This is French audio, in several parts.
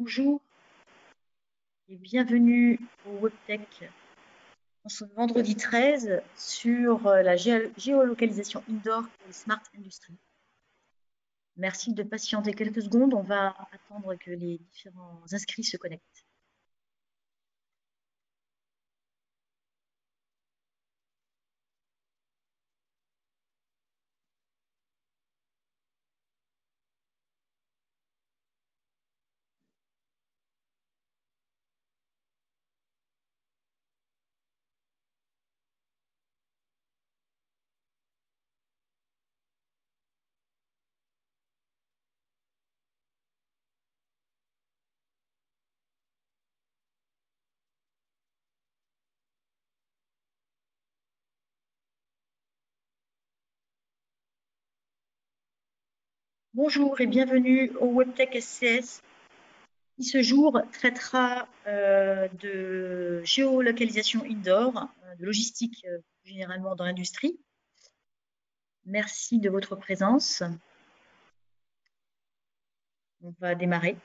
Bonjour et bienvenue au WebTech en ce vendredi 13 sur la géolocalisation indoor pour les Smart Industries. Merci de patienter quelques secondes, on va attendre que les différents inscrits se connectent. Bonjour et bienvenue au WebTech SCS qui ce jour traitera de géolocalisation indoor, de logistique généralement dans l'industrie. Merci de votre présence. On va démarrer.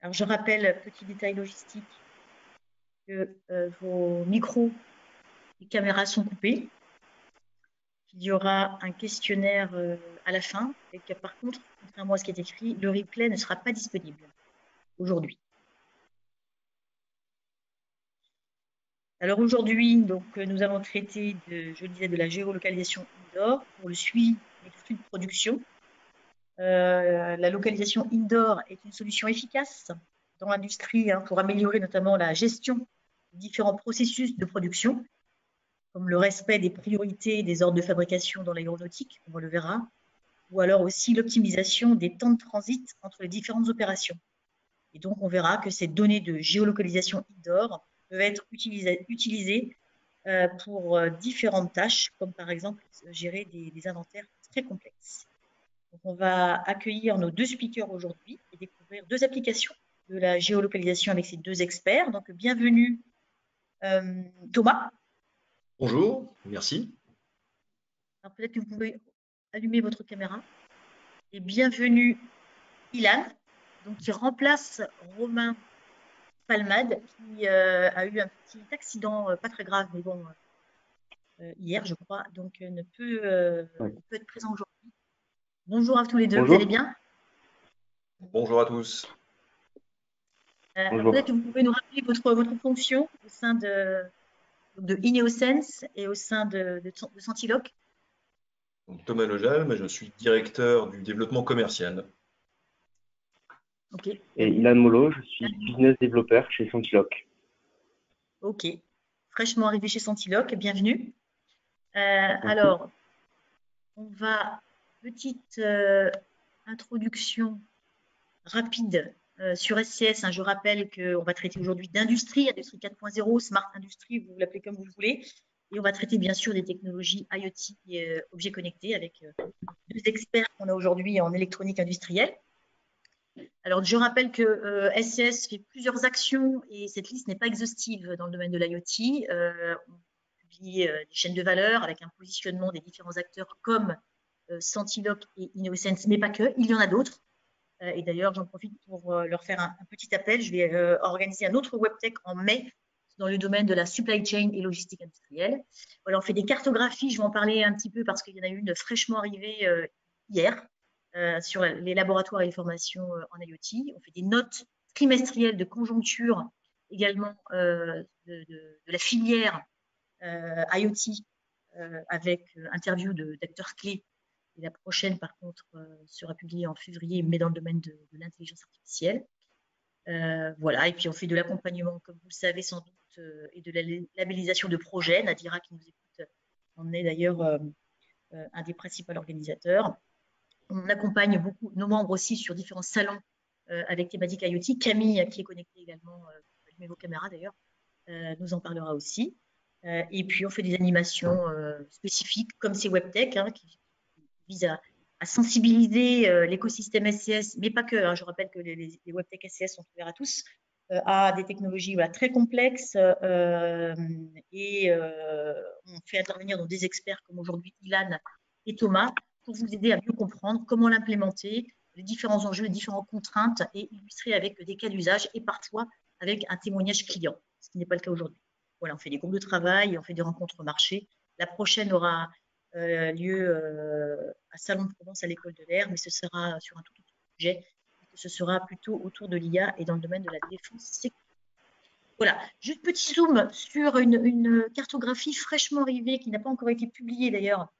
Alors, je rappelle, petit détail logistique, que vos micros et caméras sont coupés. Il y aura un questionnaire à la fin et que par contre, contrairement à ce qui est écrit, le replay ne sera pas disponible aujourd'hui. Alors aujourd'hui, nous allons traiter de la géolocalisation indoor pour le suivi des flux de production. La localisation indoor est une solution efficace dans l'industrie pour améliorer notamment la gestion des différents processus de production, comme le respect des priorités des ordres de fabrication dans l'aéronautique, on le verra, ou alors aussi l'optimisation des temps de transit entre les différentes opérations. Et donc, on verra que ces données de géolocalisation indoor peuvent être utilisées pour différentes tâches, comme par exemple gérer des inventaires très complexes. Donc, on va accueillir nos deux speakers aujourd'hui et découvrir deux applications de la géolocalisation avec ces deux experts. Donc, bienvenue Thomas. Bonjour, merci. Alors, peut-être que vous pouvez allumer votre caméra. Et bienvenue Ilan, donc qui remplace Romain Palmade, qui a eu un petit accident, pas très grave, mais bon, hier, je crois, donc ne peut être présent aujourd'hui. Bonjour à tous les deux, Bonjour. vous allez bien? Bonjour à tous. Peut-être que vous pouvez nous rappeler votre fonction au sein de Ineosense et au sein de Sentiloc. Donc, Thomas Lejalme, je suis directeur du développement commercial. Ok. Et Ilan Molo, je suis business développeur chez Sentiloc. Ok. Fraîchement arrivé chez Sentiloc, bienvenue. Alors, on va, petite introduction rapide sur SCS. Je rappelle qu'on va traiter aujourd'hui d'industrie, industrie 4.0, smart industrie, vous l'appelez comme vous le voulez. Et on va traiter bien sûr des technologies IoT et objets connectés avec deux experts qu'on a aujourd'hui en électronique industrielle. Alors, je rappelle que SCS fait plusieurs actions et cette liste n'est pas exhaustive dans le domaine de l'IoT. On publie des chaînes de valeur avec un positionnement des différents acteurs comme Sentiloc et Ineosense, mais pas que. Il y en a d'autres. Et d'ailleurs, j'en profite pour leur faire un petit appel. Je vais organiser un autre WebTech en mai dans le domaine de la supply chain et logistique industrielle. Voilà, on fait des cartographies. Je vais en parler un petit peu parce qu'il y en a une fraîchement arrivée hier sur les laboratoires et les formations en IoT. On fait des notes trimestrielles de conjoncture également de la filière IoT avec interview d'acteurs clés. Et la prochaine, par contre, sera publiée en février, mais dans le domaine de l'intelligence artificielle. Voilà, et puis on fait de l'accompagnement, comme vous le savez sans doute, et de la labellisation de projets. Nadira, qui nous écoute, en est d'ailleurs un des principaux organisateurs. On accompagne beaucoup nos membres aussi sur différents salons avec thématique IoT. Camille, qui est connectée également, allumez vos caméras d'ailleurs, nous en parlera aussi. Et puis on fait des animations spécifiques comme ces WebTech qui vise à sensibiliser l'écosystème SCS, mais pas que. Je rappelle que les WebTech SCS sont ouverts à tous, à des technologies très complexes et on fait intervenir des experts comme aujourd'hui Ilan et Thomas pour vous aider à mieux comprendre comment l'implémenter, les différents enjeux, les différentes contraintes et illustrer avec des cas d'usage et parfois avec un témoignage client, ce qui n'est pas le cas aujourd'hui. Voilà, on fait des groupes de travail, on fait des rencontres marché. La prochaine aura lieu à Salon de Provence à l'École de l'Air, mais ce sera sur un tout autre sujet. Ce sera plutôt autour de l'IA et dans le domaine de la défense sécurité. Voilà, juste petit zoom sur une cartographie fraîchement arrivée qui n'a pas encore été publiée d'ailleurs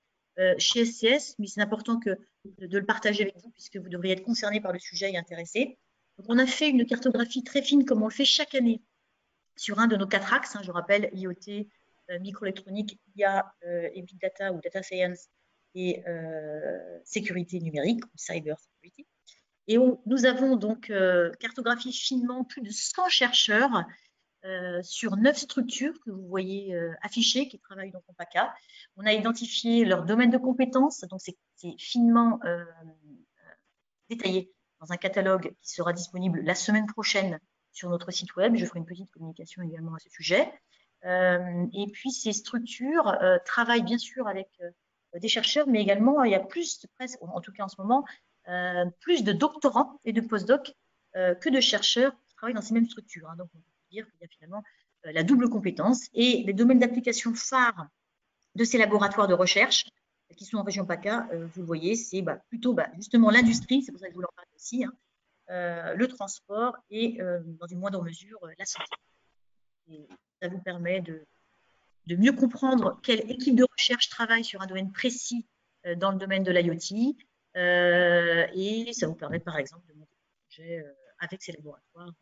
chez SCS, mais c'est important de le partager avec vous puisque vous devriez être concerné par le sujet et intéressé. Donc, on a fait une cartographie très fine comme on le fait chaque année sur un de nos 4 axes. Je rappelle IoT, microélectronique, IA et Big Data ou Data Science et sécurité numérique ou Cyber Security. Et nous avons donc cartographié finement plus de 100 chercheurs sur 9 structures que vous voyez affichées qui travaillent dans Compaka. On a identifié leur domaine de compétences, donc c'est finement détaillé dans un catalogue qui sera disponible la semaine prochaine sur notre site web. Je ferai une petite communication également à ce sujet. Et puis ces structures travaillent bien sûr avec des chercheurs, mais également il y a plus, presque, en tout cas en ce moment, plus de doctorants et de postdocs que de chercheurs qui travaillent dans ces mêmes structures. Donc on peut dire qu'il y a finalement la double compétence et les domaines d'application phares de ces laboratoires de recherche qui sont en région PACA, vous le voyez, c'est plutôt justement l'industrie, c'est pour ça que je voulais en parler aussi, le transport et dans une moindre mesure la santé. Et ça vous permet de mieux comprendre quelle équipe de recherche travaille sur un domaine précis dans le domaine de l'IoT et ça vous permet par exemple de monter un projet avec ces laboratoires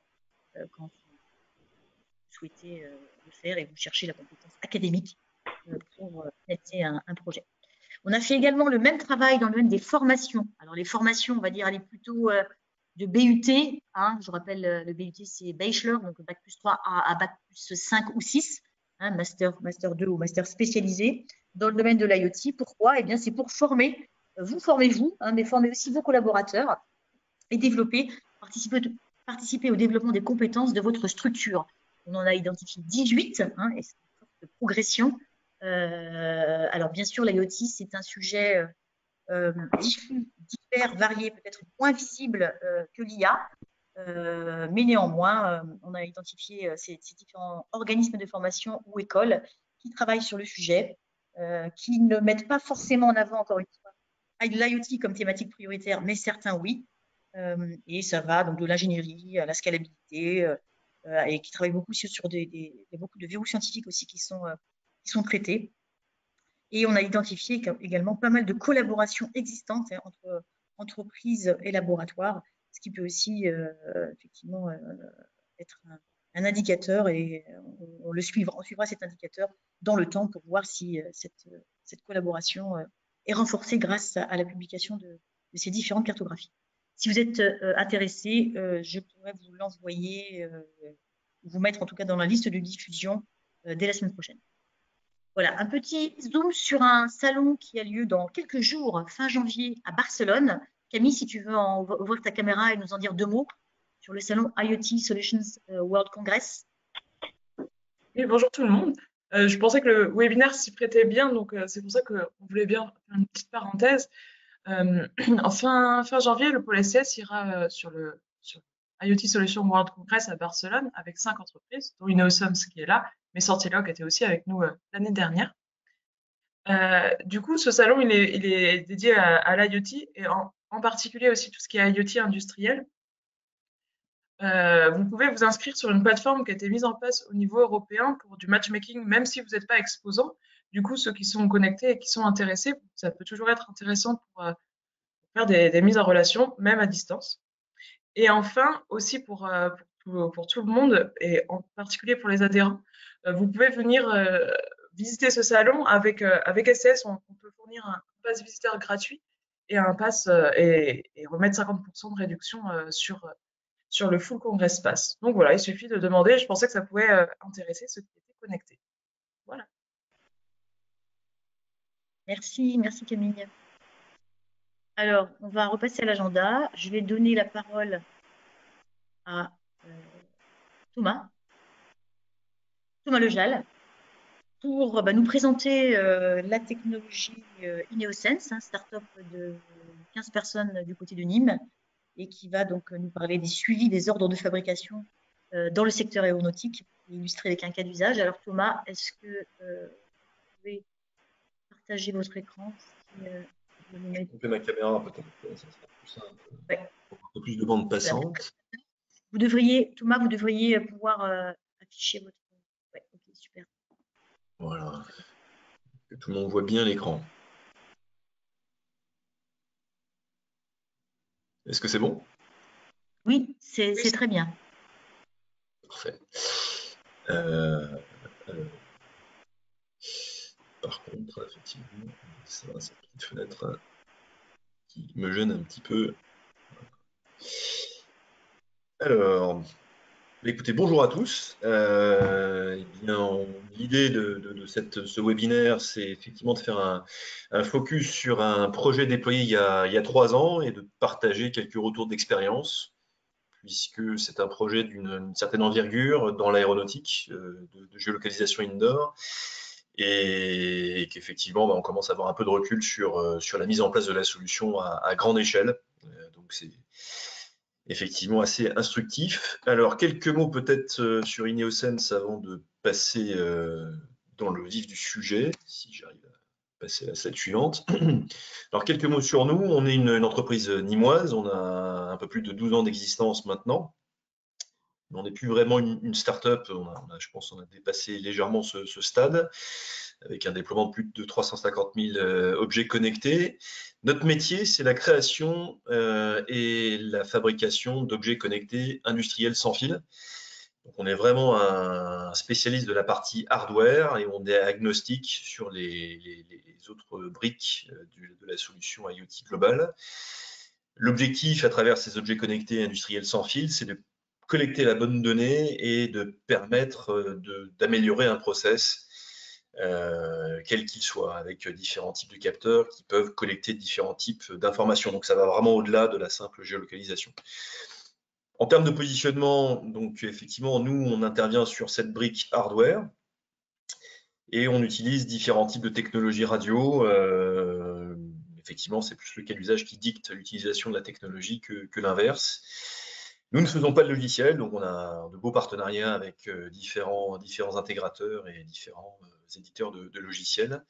quand vous souhaitez le faire et vous cherchez la compétence académique pour réaliser un projet. On a fait également le même travail dans le domaine des formations. Alors, les formations, on va dire, elle est plutôt de BUT. Je rappelle, le BUT, c'est Bachelor, donc Bac plus 3 à Bac plus 5 ou 6, Master 2 ou Master spécialisé dans le domaine de l'IoT. Pourquoi? Eh bien, c'est pour former, vous formez vous, mais former aussi vos collaborateurs et développer, participer au développement des compétences de votre structure. On en a identifié 18, et c'est une sorte de progression. Alors, bien sûr, l'IoT, c'est un sujet diffus, divers, varié, peut-être moins visible que l'IA. Mais néanmoins, on a identifié ces différents organismes de formation ou écoles qui travaillent sur le sujet, qui ne mettent pas forcément en avant, encore une fois, l'IoT comme thématique prioritaire, mais certains oui. Et ça va donc de l'ingénierie à la scalabilité et qui travaillent beaucoup sur il y a beaucoup de verrous scientifiques aussi qui sont traités. Et on a identifié également pas mal de collaborations existantes entre entreprises et laboratoires, ce qui peut aussi effectivement être un indicateur et on suivra cet indicateur dans le temps pour voir si cette collaboration est renforcée grâce à la publication de ces différentes cartographies. Si vous êtes intéressé, je pourrais vous l'envoyer, vous mettre en tout cas dans la liste de diffusion dès la semaine prochaine. Voilà, un petit zoom sur un salon qui a lieu dans quelques jours, fin janvier, à Barcelone. Camille, si tu veux ouvrir ta caméra et nous en dire 2 mots sur le salon IoT Solutions World Congress. Oui, bonjour tout le monde. Je pensais que le webinaire s'y prêtait bien, donc c'est pour ça qu'on voulait bien faire une petite parenthèse. En fin janvier, le pôle SCS ira sur IoT Solutions World Congress à Barcelone avec 5 entreprises, dont Innosoms qui est là, mais Sortilog était aussi avec nous l'année dernière. Du coup, ce salon, il est dédié à l'IoT et en particulier aussi tout ce qui est IoT industriel. Vous pouvez vous inscrire sur une plateforme qui a été mise en place au niveau européen pour du matchmaking, même si vous n'êtes pas exposant. Du coup, ceux qui sont connectés et qui sont intéressés, ça peut toujours être intéressant pour faire des mises en relation, même à distance. Et enfin, aussi pour tout le monde, et en particulier pour les adhérents, vous pouvez venir visiter ce salon avec SCS. On peut fournir un pass visiteur gratuit et un pass et remettre 50% de réduction sur le full Congress Pass. Donc voilà, il suffit de demander. Je pensais que ça pouvait intéresser ceux qui étaient connectés. Voilà. Merci Camille. Alors, on va repasser à l'agenda. Je vais donner la parole à Thomas Lejal. pour nous présenter la technologie Ineosense, start-up de 15 personnes du côté de Nîmes, et qui va donc nous parler des suivis des ordres de fabrication dans le secteur aéronautique, illustré avec un cas d'usage. Alors Thomas, est-ce que vous pouvez partager votre écran Je vais couper ma caméra peut-être, ça sera plus simple, ouais, pour un peu plus de bande super. passante. Thomas, vous devriez pouvoir afficher votre... Ouais, ok, super. Voilà, que tout le monde voit bien l'écran. Est-ce que c'est bon? Oui, c'est très bien. Parfait. Alors, par contre, effectivement, c'est cette petite fenêtre qui me gêne un petit peu. Alors, écoutez, bonjour à tous. L'idée de ce webinaire, c'est effectivement de faire un focus sur un projet déployé il y a 3 ans et de partager quelques retours d'expérience, puisque c'est un projet d'une certaine envergure dans l'aéronautique, de géolocalisation indoor, et qu'effectivement, on commence à avoir un peu de recul sur la mise en place de la solution à grande échelle. Donc c'est effectivement assez instructif. Alors, quelques mots peut-être sur Ineosense avant de passer dans le vif du sujet, si j'arrive à passer à la slide suivante. Alors, quelques mots sur nous. On est une entreprise nîmoise, on a un peu plus de 12 ans d'existence maintenant. Mais on n'est plus vraiment une start-up, je pense qu'on a dépassé légèrement ce stade, avec un déploiement de plus de 350 000 objets connectés. Notre métier, c'est la création et la fabrication d'objets connectés industriels sans fil. Donc, on est vraiment un spécialiste de la partie hardware et on est agnostique sur les autres briques de la solution IoT globale. L'objectif à travers ces objets connectés industriels sans fil, c'est de collecter la bonne donnée et de permettre d'améliorer un process, quel qu'il soit, avec différents types de capteurs qui peuvent collecter différents types d'informations. Donc ça va vraiment au-delà de la simple géolocalisation. En termes de positionnement, donc effectivement, nous, on intervient sur cette brique hardware et on utilise différents types de technologies radio. Effectivement, c'est plus le cas d'usage qui dicte l'utilisation de la technologie que l'inverse. Nous ne faisons pas de logiciel, donc on a de beaux partenariats avec différents intégrateurs et différents éditeurs de logiciels.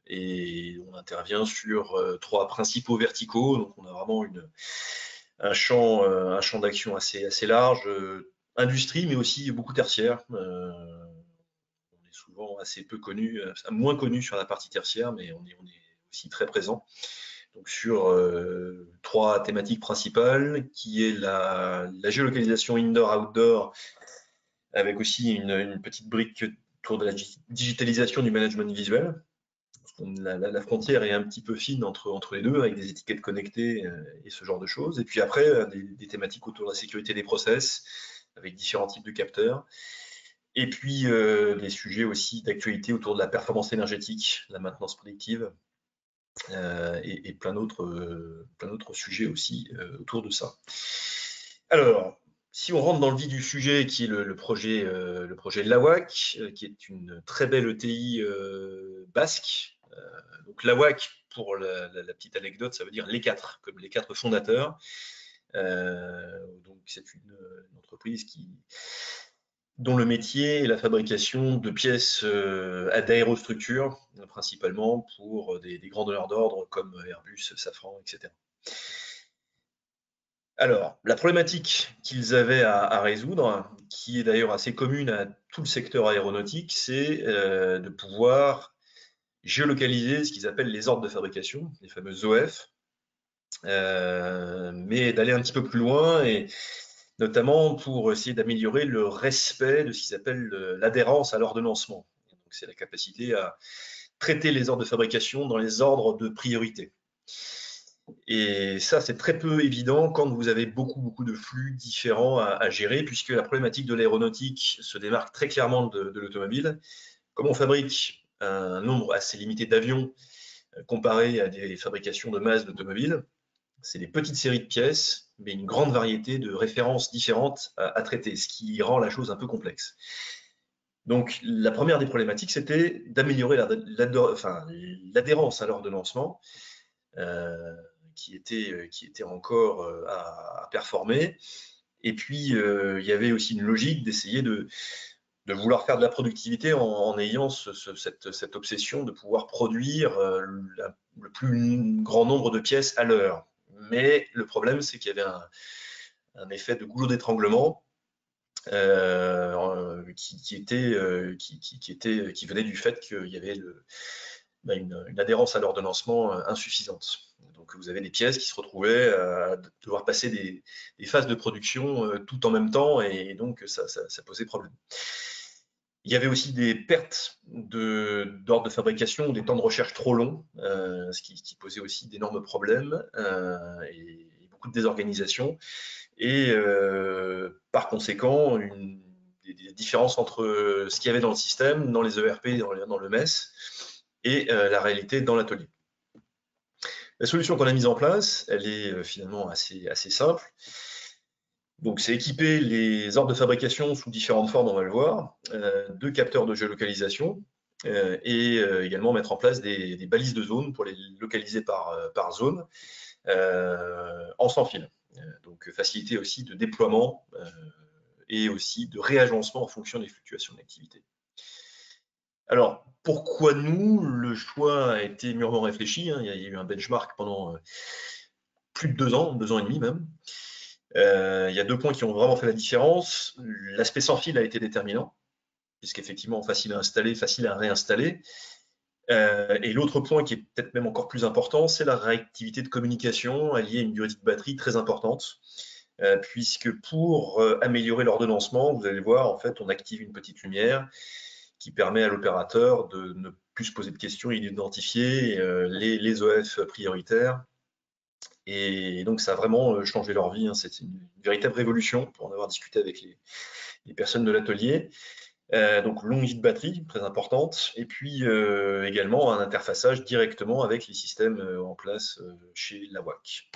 Et on intervient sur 3 principaux verticaux, donc on a vraiment un champ d'action assez large, industrie, mais aussi beaucoup tertiaire. On est souvent assez peu connu, moins connu sur la partie tertiaire, mais on est aussi très présent. Donc sur 3 thématiques principales, qui est la géolocalisation indoor-outdoor, avec aussi une petite brique autour de la digitalisation du management visuel. La frontière est un petit peu fine entre les deux, avec des étiquettes connectées et ce genre de choses. Et puis après, des thématiques autour de la sécurité des process, avec différents types de capteurs. Et puis des sujets aussi d'actualité autour de la performance énergétique, la maintenance prédictive, et plein d'autres sujets aussi autour de ça. Alors, si on rentre dans le vif du sujet, qui est le projet LAWAC, qui est une très belle ETI basque. Donc LAWAC, pour la petite anecdote, ça veut dire les 4, comme les 4 fondateurs. Donc c'est une entreprise dont le métier est la fabrication de pièces d'aérostructures, principalement pour des grands donneurs d'ordre comme Airbus, Safran, etc. Alors, la problématique qu'ils avaient à résoudre, qui est d'ailleurs assez commune à tout le secteur aéronautique, c'est de pouvoir géolocaliser ce qu'ils appellent les ordres de fabrication, les fameux OF, mais d'aller un petit peu plus loin et notamment pour essayer d'améliorer le respect de ce qu'ils appellent l'adhérence à l'ordonnancement. Donc, c'est la capacité à traiter les ordres de fabrication dans les ordres de priorité. Et ça, c'est très peu évident quand vous avez beaucoup de flux différents à gérer, puisque la problématique de l'aéronautique se démarque très clairement de l'automobile. Comme on fabrique un nombre assez limité d'avions comparé à des fabrications de masse d'automobiles, c'est des petites séries de pièces, mais une grande variété de références différentes à traiter, ce qui rend la chose un peu complexe. Donc, la première des problématiques, c'était d'améliorer l'adhérence à l'ordonnancement, qui était encore à performer. Et puis, il y avait aussi une logique d'essayer de vouloir faire de la productivité en ayant cette obsession de pouvoir produire le plus grand nombre de pièces à l'heure. Mais le problème, c'est qu'il y avait un effet de goulot d'étranglement qui venait du fait qu'il y avait une adhérence à l'ordonnancement insuffisante. Donc vous avez des pièces qui se retrouvaient à devoir passer des phases de production tout en même temps, et donc ça posait problème. Il y avait aussi des pertes d'ordre de fabrication, des temps de recherche trop longs, ce qui posait aussi d'énormes problèmes et beaucoup de désorganisation. Et par conséquent, des différences entre ce qu'il y avait dans le système, dans les ERP, dans le MES, et la réalité dans l'atelier. La solution qu'on a mise en place, elle est finalement assez simple. Donc, c'est équiper les ordres de fabrication sous différentes formes, on va le voir, de capteurs de géolocalisation, et également mettre en place des balises de zone pour les localiser par zone en sans fil. Donc, faciliter aussi de déploiement et aussi de réagencement en fonction des fluctuations d'activité. Alors, pourquoi nous? Le choix a été mûrement réfléchi, hein. Il y a eu un benchmark pendant plus de 2 ans, 2 ans et demi même. Il y a 2 points qui ont vraiment fait la différence. L'aspect sans fil a été déterminant, puisqu'effectivement, facile à installer, facile à réinstaller. Et l'autre point qui est peut-être même encore plus important, c'est la réactivité de communication alliée à une durée de batterie très importante, puisque pour améliorer l'ordonnancement, vous allez voir, en fait, on active une petite lumière qui permet à l'opérateur de ne plus se poser de questions et d'identifier les OF prioritaires. Et donc, ça a vraiment changé leur vie, hein. C'est une véritable révolution, pour en avoir discuté avec les personnes de l'atelier. Donc, longue vie de batterie, très importante, et puis également un interfaçage directement avec les systèmes en place chez la WAC,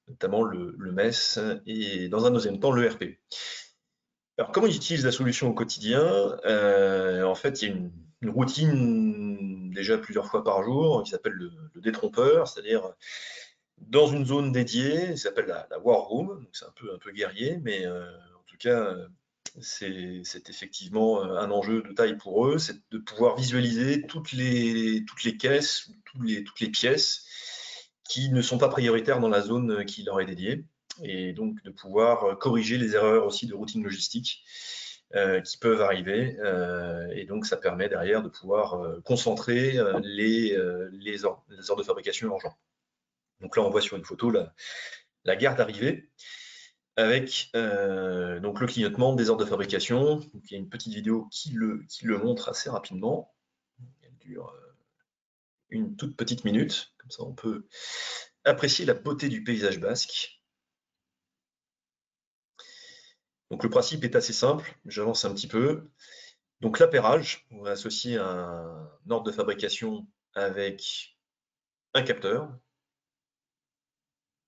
notamment le MES et dans un deuxième temps l'ERP. Alors, comment ils utilisent la solution au quotidien? En fait, il y a une routine déjà plusieurs fois par jour qui s'appelle le détrompeur, c'est-à-dire dans une zone dédiée, ça s'appelle la War Room, donc c'est un peu guerrier, mais en tout cas, c'est effectivement un enjeu de taille pour eux, c'est de pouvoir visualiser toutes les caisses, toutes les pièces qui ne sont pas prioritaires dans la zone qui leur est dédiée, et donc de pouvoir corriger les erreurs aussi de routine logistique qui peuvent arriver, et donc ça permet derrière de pouvoir concentrer les ordres de fabrication urgents. Donc là, on voit sur une photo la gare d'arrivée avec donc le clignotement des ordres de fabrication. Donc, il y a une petite vidéo qui le montre assez rapidement. Elle dure une toute petite minute. Comme ça, on peut apprécier la beauté du paysage basque. Donc le principe est assez simple. J'avance un petit peu. Donc l'appairage, on va associer un ordre de fabrication avec un capteur.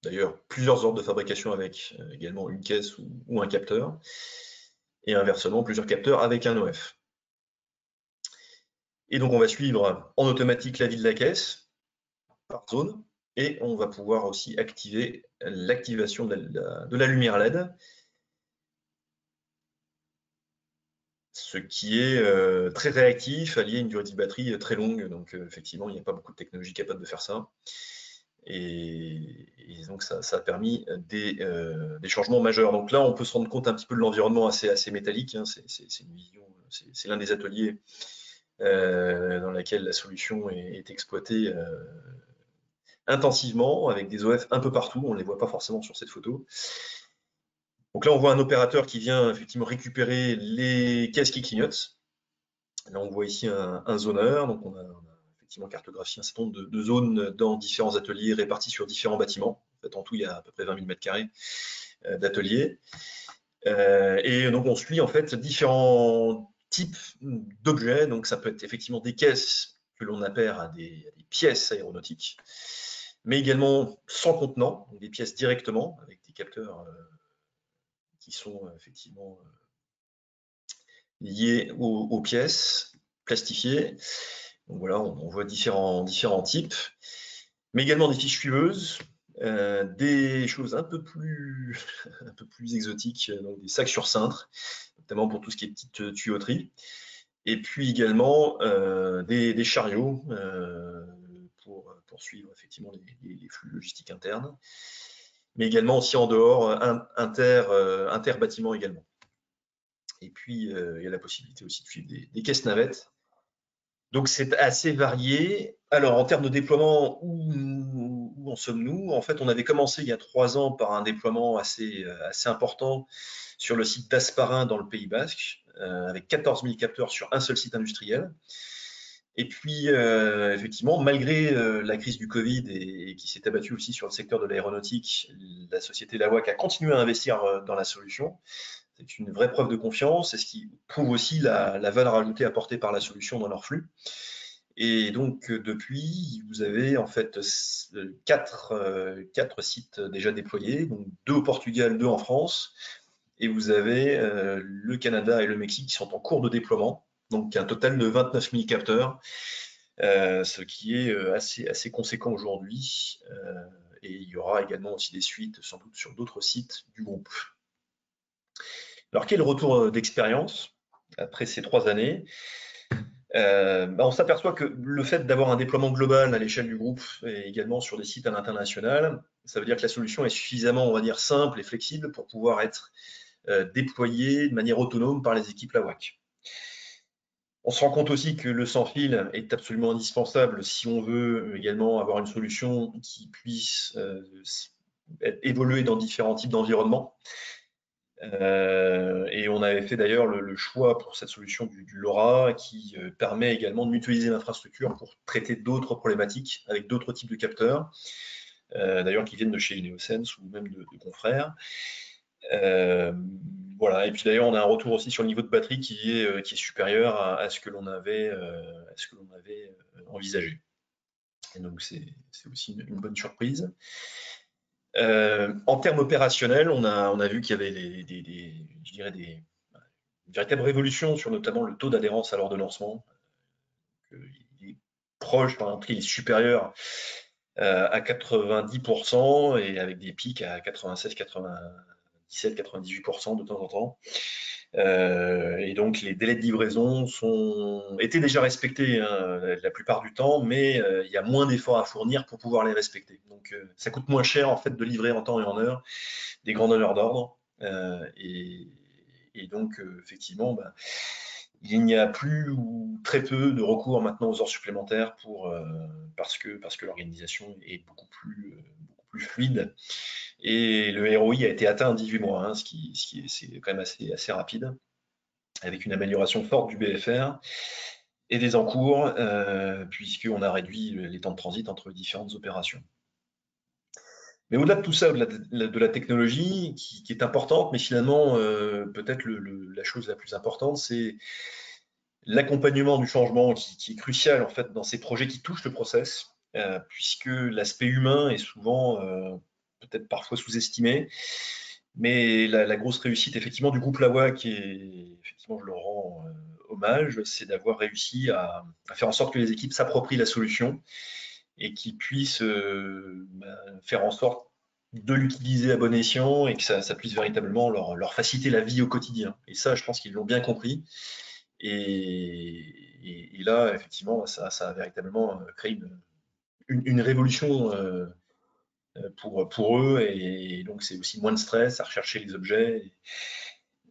D'ailleurs, plusieurs ordres de fabrication avec également une caisse ou un capteur. Et inversement, plusieurs capteurs avec un OF. Et donc, on va suivre en automatique la vie de la caisse par zone. Et on va pouvoir aussi activer l'activation de la lumière LED. Ce qui est très réactif, allié à une durée de batterie très longue. Donc, effectivement, il n'y a pas beaucoup de technologies capables de faire ça. Et donc ça a permis des changements majeurs. Donc là, on peut se rendre compte un petit peu de l'environnement assez métallique, hein. C'est une vision, c'est l'un des ateliers dans lequel la solution est exploitée intensivement, avec des OF un peu partout. On ne les voit pas forcément sur cette photo. Donc là, on voit un opérateur qui vient effectivement récupérer les caisses qui clignotent. Là, on voit ici un zoneur. Donc on a effectivement cartographié un certain nombre de zones dans différents ateliers répartis sur différents bâtiments. En fait, en tout, il y a à peu près 20 000 m² d'ateliers. Et donc, on suit en fait différents types d'objets. Donc, ça peut être effectivement des caisses que l'on appaire à des pièces aéronautiques, mais également sans contenant, donc des pièces directement avec des capteurs qui sont effectivement liées aux pièces plastifiées. Donc voilà, on voit différents types, mais également des fiches suiveuses, des choses un peu plus exotiques, donc des sacs sur cintre, notamment pour tout ce qui est petite tuyauterie. Et puis également des chariots pour suivre effectivement les flux logistiques internes, mais également aussi en dehors, inter-bâtiments également. Et puis il y a la possibilité aussi de suivre des caisses navettes. Donc c'est assez varié. Alors en termes de déploiement, où en sommes-nous? En fait, on avait commencé il y a 3 ans par un déploiement assez important sur le site d'Asparin dans le Pays Basque, avec 14 000 capteurs sur un seul site industriel. Et puis, effectivement, malgré la crise du Covid et qui s'est abattue aussi sur le secteur de l'aéronautique, la société Lawak a continué à investir dans la solution. C'est une vraie preuve de confiance, et ce qui prouve aussi la valeur ajoutée apportée par la solution dans leur flux. Et donc, depuis, vous avez en fait 4 sites déjà déployés, donc 2 au Portugal, 2 en France, et vous avez le Canada et le Mexique qui sont en cours de déploiement, donc un total de 29 000 capteurs, ce qui est assez conséquent aujourd'hui. Et il y aura également aussi des suites, sans doute, sur d'autres sites du groupe. Alors, quel retour d'expérience après ces 3 années? On s'aperçoit que le fait d'avoir un déploiement global à l'échelle du groupe et également sur des sites à l'international, ça veut dire que la solution est suffisamment, on va dire, simple et flexible pour pouvoir être déployée de manière autonome par les équipes Lawak. On se rend compte aussi que le sans-fil est absolument indispensable si on veut également avoir une solution qui puisse évoluer dans différents types d'environnements. Et on avait fait d'ailleurs le choix pour cette solution du LoRa qui permet également de mutualiser l'infrastructure pour traiter d'autres problématiques avec d'autres types de capteurs, d'ailleurs qui viennent de chez Ineosense ou même de confrères. Voilà. Et puis d'ailleurs, on a un retour aussi sur le niveau de batterie qui est supérieur à ce que l'on avait envisagé. Et donc c'est aussi une bonne surprise. En termes opérationnels, on a vu qu'il y avait une véritable révolution sur notamment le taux d'adhérence à l'ordonnancement. Il est proche, enfin, en tout cas, il est supérieur à 90% et avec des pics à 96, 97, 98% de temps en temps. Et donc les délais de livraison étaient déjà respectés la plupart du temps, mais il y a moins d'efforts à fournir pour pouvoir les respecter. Donc ça coûte moins cher en fait de livrer en temps et en heure des grands donneurs d'ordre. Et donc effectivement, il n'y a plus ou très peu de recours maintenant aux heures supplémentaires parce que l'organisation est beaucoup plus fluide. Et le ROI a été atteint en 18 mois, c'est quand même assez rapide, avec une amélioration forte du BFR et des encours, puisqu'on a réduit les temps de transit entre les différentes opérations. Mais au-delà de tout ça, au-delà de la technologie, qui est importante, mais finalement, peut-être la chose la plus importante, c'est l'accompagnement du changement qui est crucial en fait dans ces projets qui touchent le process, puisque l'aspect humain est souvent peut-être parfois sous-estimé. Mais la grosse réussite effectivement du groupe Lawak, et effectivement je leur rends hommage, c'est d'avoir réussi à faire en sorte que les équipes s'approprient la solution et qu'ils puissent faire en sorte de l'utiliser à bon escient et que ça puisse véritablement leur faciliter la vie au quotidien. Et ça, je pense qu'ils l'ont bien compris. Et là, effectivement, ça a véritablement créé une révolution pour eux, et donc c'est aussi moins de stress à rechercher les objets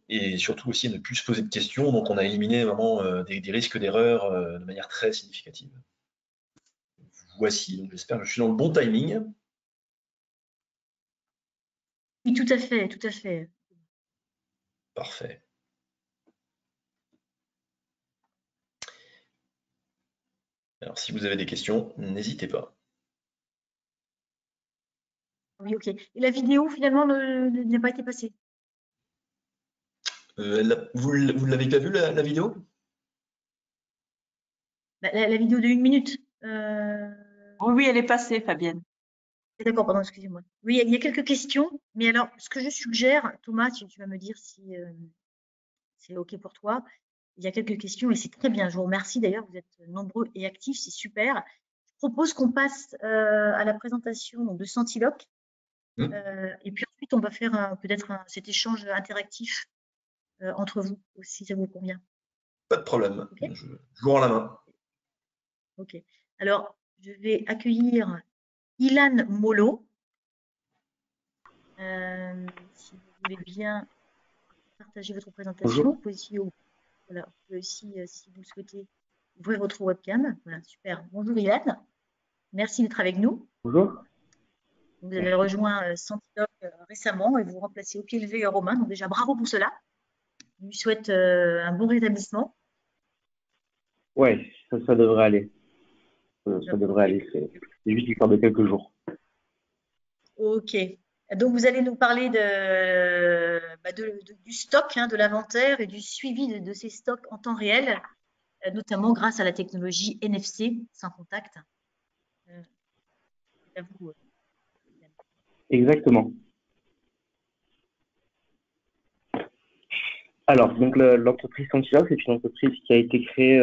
et surtout aussi à ne plus se poser de questions. Donc on a éliminé vraiment des risques d'erreur de manière très significative. Voici, donc j'espère que je suis dans le bon timing. Oui, tout à fait, tout à fait. Parfait. Alors si vous avez des questions, n'hésitez pas. Oui, ok. Et la vidéo, finalement, n'a pas été passée? Vous l'avez pas vu la vidéo? La vidéo de 1 minute. Oui, elle est passée, Fabienne. D'accord, pardon, excusez-moi. Oui, il y a quelques questions, mais alors, ce que je suggère, Thomas, tu vas me dire si c'est OK pour toi, il y a quelques questions et c'est très bien. Je vous remercie d'ailleurs, vous êtes nombreux et actifs, c'est super. Je propose qu'on passe à la présentation donc, de Centiloc. Et puis ensuite, on va faire peut-être cet échange interactif entre vous, si ça vous convient. Pas de problème. Ok. Je vous rends la main. Ok. Alors, je vais accueillir Ilan Molo. Si vous voulez bien partager votre présentation, Bonjour. vous pouvez aussi, voilà, vous pouvez aussi, si vous le souhaitez, ouvrir votre webcam. Voilà, super. Bonjour Ilan, merci d'être avec nous. Bonjour. Vous avez rejoint Centiloc récemment et vous remplacez au pied levé Romain. Donc déjà, bravo pour cela. Je lui souhaite un bon rétablissement. Ouais, ça devrait aller. Ça devrait aller. C'est juste l'histoire de quelques jours. Ok. Donc, vous allez nous parler du stock, de l'inventaire et du suivi de ces stocks en temps réel, notamment grâce à la technologie NFC, sans contact. À vous. Exactement. Alors, donc l'entreprise Centiloc, c'est une entreprise qui a été créée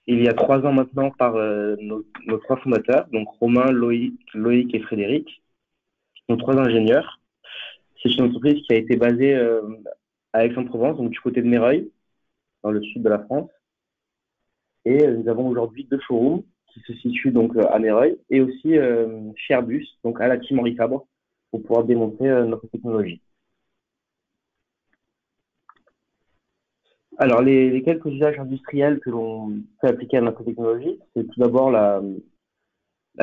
il y a 3 ans maintenant par nos 3 fondateurs, donc Romain, Loïc et Frédéric, qui sont 3 ingénieurs. C'est une entreprise qui a été basée à Aix-en-Provence, donc du côté de Méreuil, dans le sud de la France. Et nous avons aujourd'hui 2 showrooms qui se situent donc à Méreuil et aussi chez Airbus, donc à la team Henri Fabre, pour pouvoir démontrer notre technologie. Alors, les quelques usages industriels que l'on peut appliquer à notre technologie, c'est tout d'abord la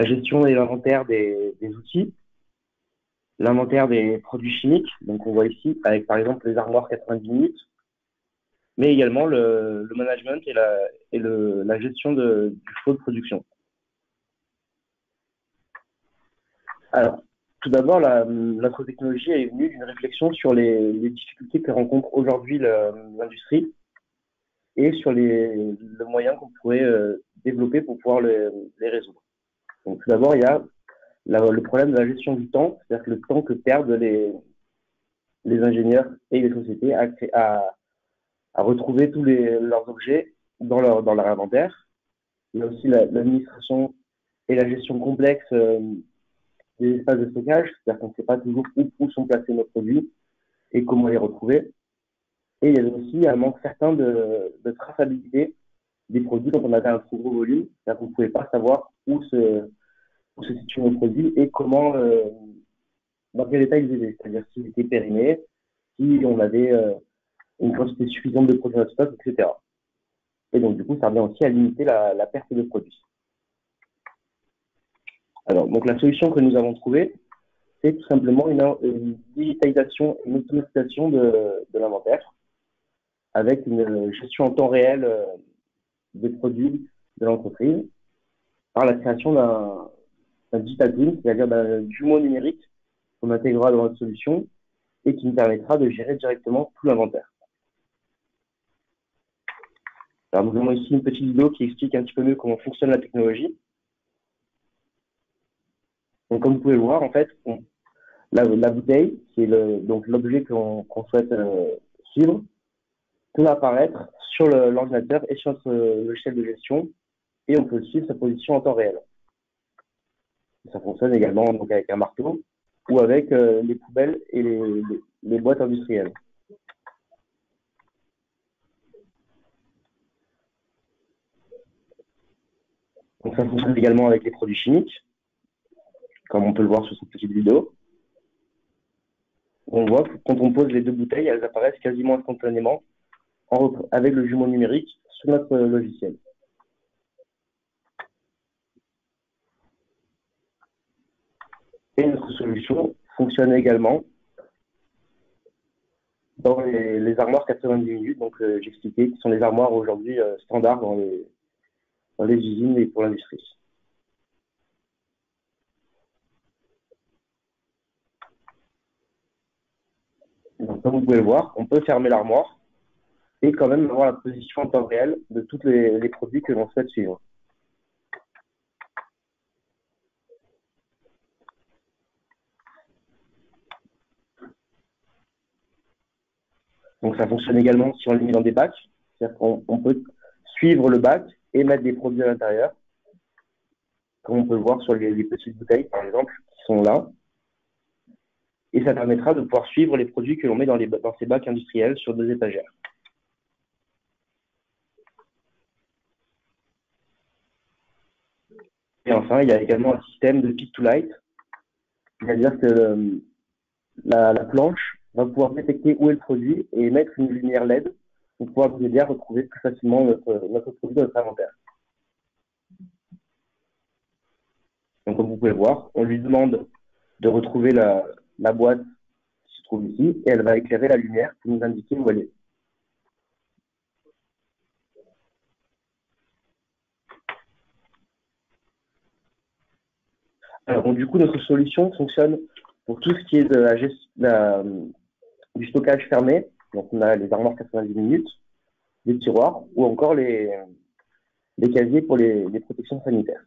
gestion et l'inventaire des outils, l'inventaire des produits chimiques, donc on voit ici avec par exemple les armoires 90 minutes, mais également le management et la gestion du flow de production. Alors, tout d'abord, notre technologie est venue d'une réflexion sur les difficultés que rencontre aujourd'hui l'industrie et sur les moyens qu'on pourrait développer pour pouvoir les résoudre. Donc, tout d'abord, il y a le problème de la gestion du temps, c'est-à-dire que le temps que perdent les ingénieurs et les sociétés à retrouver tous leurs objets dans leur inventaire. Il y a aussi l'administration et la gestion complexe des espaces de stockage, c'est-à-dire qu'on ne sait pas toujours où sont placés nos produits et comment les retrouver. Et il y a aussi un manque certain de traçabilité des produits quand on avait un trop gros volume, c'est-à-dire qu'on ne pouvait pas savoir où se situent nos produits et comment, dans quel état ils étaient, c'est-à-dire s'ils étaient périmés, si on avait une quantité suffisante de produits dans notre stock, etc. Et donc, du coup, ça revient aussi à limiter la perte de produits. Alors, donc la solution que nous avons trouvée, c'est tout simplement une digitalisation et une automatisation de l'inventaire avec une gestion en temps réel des produits de l'entreprise par la création d'un digital twin, c'est-à-dire d'un jumeau numérique qu'on intégrera dans notre solution et qui nous permettra de gérer directement tout l'inventaire. Alors, nous avons ici une petite vidéo qui explique un petit peu mieux comment fonctionne la technologie. Donc, comme vous pouvez le voir, en fait, la bouteille, c'est donc l'objet qu'on souhaite suivre, peut apparaître sur l'ordinateur et sur notre logiciel de gestion, et on peut suivre sa position en temps réel. Ça fonctionne également donc avec un marteau ou avec les poubelles et les boîtes industrielles. Donc ça fonctionne également avec les produits chimiques, comme on peut le voir sur cette petite vidéo. On voit que quand on pose les 2 bouteilles, elles apparaissent quasiment instantanément avec le jumeau numérique sur notre logiciel. Et notre solution fonctionne également dans les armoires 90 minutes, donc j'expliquais, qui sont les armoires aujourd'hui standards dans les usines et pour l'industrie. Donc, comme vous pouvez le voir, on peut fermer l'armoire et quand même avoir la position en temps réel de tous les produits que l'on souhaite suivre. Donc, ça fonctionne également si on le met dans des bacs. C'est-à-dire qu'on peut suivre le bac et mettre des produits à l'intérieur, comme on peut le voir sur les petites bouteilles, par exemple, qui sont là. Et ça permettra de pouvoir suivre les produits que l'on met dans ces bacs industriels sur 2 étagères. Et enfin, il y a également un système de pick to light, c'est-à-dire que la planche va pouvoir détecter où est le produit et émettre une lumière LED pour pouvoir nous aider à retrouver plus facilement notre produit dans notre inventaire. Donc, comme vous pouvez le voir, on lui demande de retrouver la boîte qui se trouve ici et elle va éclairer la lumière pour nous indiquer où elle est. Alors, donc, du coup, notre solution fonctionne pour tout ce qui est du stockage fermé. Donc, on a les armoires 90 minutes, les tiroirs ou encore les casiers pour les protections sanitaires.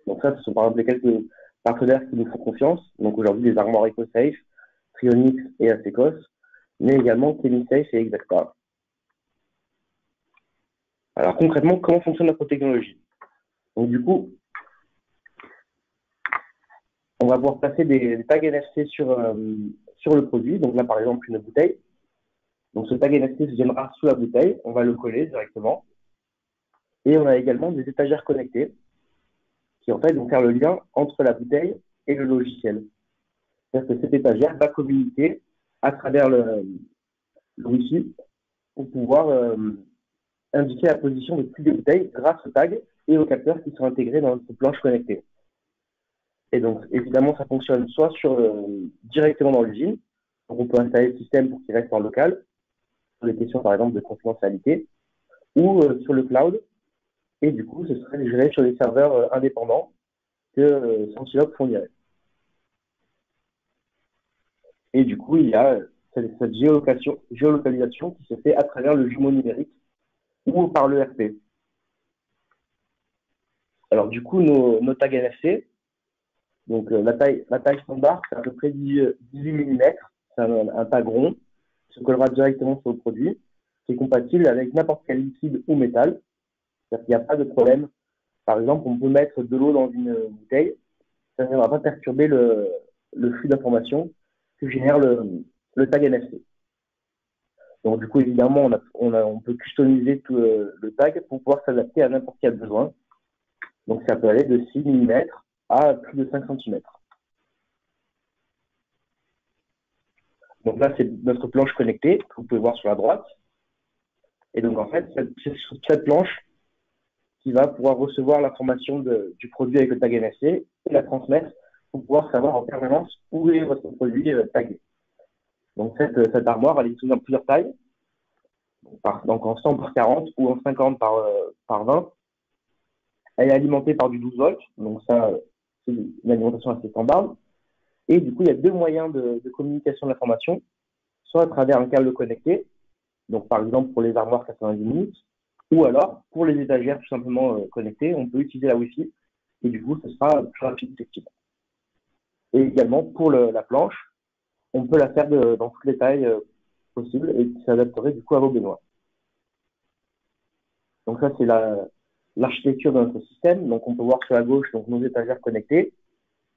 Donc ça, ce sont par exemple les quelques partenaires qui nous font confiance. Donc aujourd'hui, les armoires EcoSafe, Trionyx et Asecos, mais également ChemiSafe et Exacta. Alors concrètement, comment fonctionne notre technologie? Donc du coup, on va pouvoir passer des tags NFC sur le produit. Donc là, par exemple, une bouteille. Donc ce tag NFC se viendra sous la bouteille. On va le coller directement. Et on a également des étagères connectées qui en fait vont faire le lien entre la bouteille et le logiciel. C'est-à-dire que cette étagère va communiquer à travers le Wi-Fi pour pouvoir indiquer la position de toutes les bouteilles grâce aux tags et aux capteurs qui sont intégrés dans notre planche connectée. Et donc, évidemment, ça fonctionne soit directement dans l'usine, donc on peut installer le système pour qu'il reste en local, sur des questions par exemple de confidentialité, ou sur le cloud, et du coup, ce serait géré sur des serveurs indépendants que Sentilog fournirait. Et du coup, il y a cette géolocalisation qui se fait à travers le jumeau numérique ou par l'ERP. Alors du coup, nos tags NFC, donc la taille standard, c'est à peu près 18 mm, c'est un tag rond, qui se collera directement sur le produit, qui est compatible avec n'importe quel liquide ou métal, c'est-à-dire qu'il n'y a pas de problème. Par exemple, on peut mettre de l'eau dans une bouteille, ça ne va pas perturber le flux d'informations que génère le tag NFC. Donc du coup, évidemment, on peut customiser tout le tag pour pouvoir s'adapter à n'importe quel besoin. Donc ça peut aller de 6 mm à plus de 5 cm. Donc là, c'est notre planche connectée, que vous pouvez voir sur la droite. Et donc en fait, c'est cette planche qui va pouvoir recevoir l'information du produit avec le tag NFC et la transmettre pour pouvoir savoir en permanence où est votre produit tagué. Donc cette armoire, elle est dans plusieurs tailles, donc en 100 par 40 ou en 50 par 20. Elle est alimentée par du 12 volts, donc ça, c'est une alimentation assez standard. Et du coup, il y a 2 moyens de communication de l'information, soit à travers un câble connecté, donc par exemple pour les armoires 90 minutes, ou alors pour les étagères tout simplement connectées, on peut utiliser la Wi-Fi, et du coup, ce sera plus rapide effectivement. Et également pour la planche, on peut la faire dans toutes les tailles possibles et qui s'adapterait du coup à vos besoins. Donc ça, c'est l'architecture de notre système. Donc on peut voir sur la gauche donc, nos étagères connectées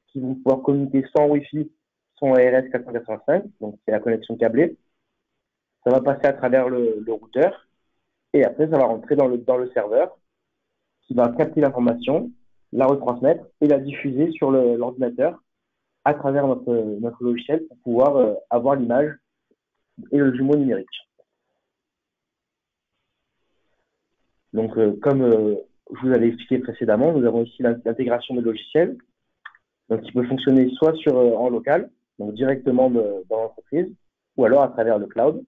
qui vont pouvoir communiquer sans Wi-Fi, sans ARS 485, donc c'est la connexion câblée. Ça va passer à travers le routeur et après ça va rentrer dans le serveur qui va capter l'information, la retransmettre et la diffuser sur l'ordinateur à travers notre logiciel pour pouvoir avoir l'image et le jumeau numérique. Donc comme je vous avais expliqué précédemment, nous avons ici l'intégration des logiciels, donc qui peut fonctionner soit en local, donc directement dans l'entreprise, ou alors à travers le cloud.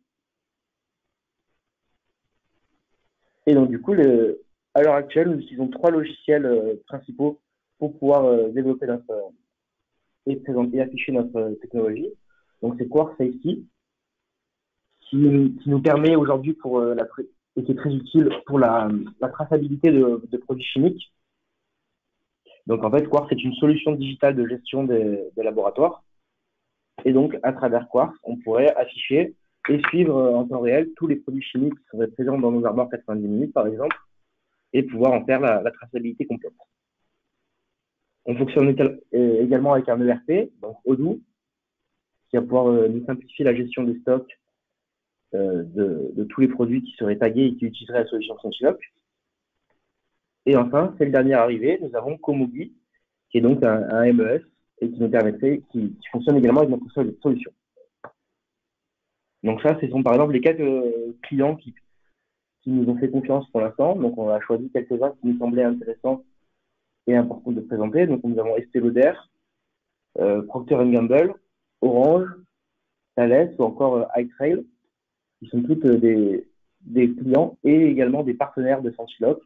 Et donc du coup, à l'heure actuelle, nous utilisons 3 logiciels principaux pour pouvoir développer et afficher notre technologie. Donc c'est Quark Safety, qui nous permet aujourd'hui et qui est très utile pour la traçabilité de produits chimiques. Donc en fait, Quark, c'est une solution digitale de gestion des laboratoires. Et donc, à travers Quark, on pourrait afficher et suivre en temps réel tous les produits chimiques qui seraient présents dans nos armoires 90 minutes, par exemple, et pouvoir en faire la traçabilité complète. On fonctionne également avec un ERP, donc Odoo, qui va pouvoir nous simplifier la gestion des stocks de tous les produits qui seraient tagués et qui utiliseraient la solution Sensilock. Et enfin, c'est le dernier arrivé, nous avons Komugi, qui est donc un MES et qui nous permettrait, qui fonctionne également avec notre solution. Donc ça, ce sont par exemple les quelques clients qui nous ont fait confiance pour l'instant. Donc on a choisi quelques-uns qui nous semblaient intéressants et importants de présenter. Donc nous avons Estée Lauder, Procter & Gamble, Orange, Thales ou encore iTrail, qui sont toutes des clients et également des partenaires de Sensilock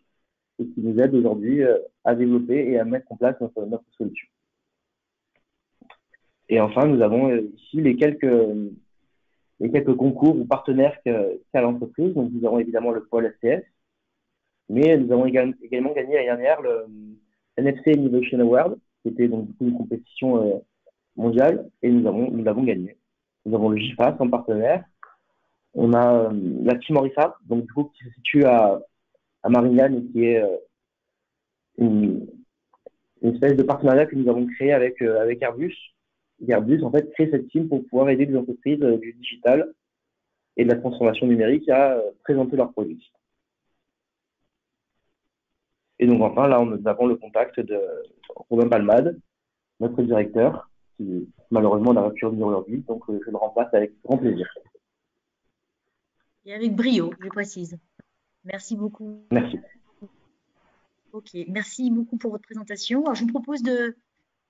et qui nous aident aujourd'hui à développer et à mettre en place notre solution. Et enfin, nous avons ici les quelques concours ou partenaires qu'a l'entreprise. Donc, nous avons évidemment le pôle STS, mais nous avons également gagné l'année dernière le NFC Innovation Award, qui était donc du coup une compétition mondiale, et nous l'avons gagné. Nous avons le GIFAS en partenaire. On a la Team Orissa, donc du coup qui se situe à Marignane et qui est une espèce de partenariat que nous avons créé avec Airbus. Et Airbus, en fait, crée cette team pour pouvoir aider les entreprises du digital et de la transformation numérique à présenter leurs produits. Et donc, enfin, là, nous avons le contact de Robin Palmade, notre directeur, qui malheureusement n'a pas pu revenir aujourd'hui, donc je le remplace avec grand plaisir. Et avec brio, je précise. Merci beaucoup. Merci. Ok, merci beaucoup pour votre présentation. Alors, je vous propose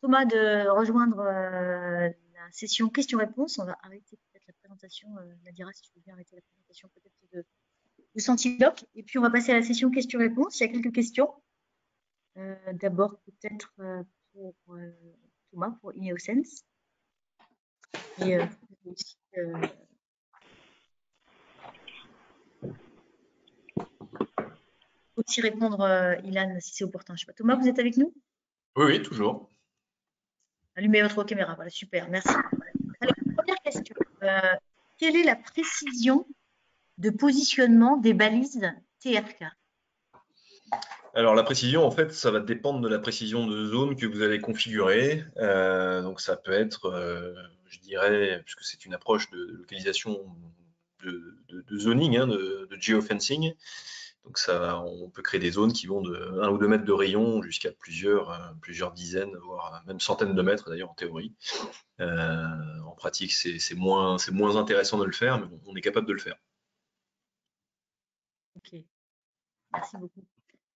Thomas, de rejoindre la session questions-réponses. On va arrêter peut-être la présentation. Nadira, si tu veux bien arrêter la présentation peut-être de Sensilock. Et puis, on va passer à la session questions-réponses. Il y a quelques questions. D'abord, peut-être pour Thomas, pour Ineosense. Et aussi répondre, Ilan, si c'est opportun. Je sais pas. Thomas, vous êtes avec nous? Oui, toujours. Allumez votre caméra. Voilà, super. Merci. Alors, première question. Quelle est la précision de positionnement des balises TRK? Alors la précision, en fait, ça va dépendre de la précision de zone que vous allez configurer. Donc ça peut être, je dirais, puisque c'est une approche de localisation de zoning, hein, de geofencing. Donc ça, on peut créer des zones qui vont de 1 ou 2 mètres de rayon jusqu'à plusieurs dizaines, voire même centaines de mètres d'ailleurs en théorie. En pratique, c'est moins intéressant de le faire, mais bon, on est capable de le faire. Ok, merci beaucoup.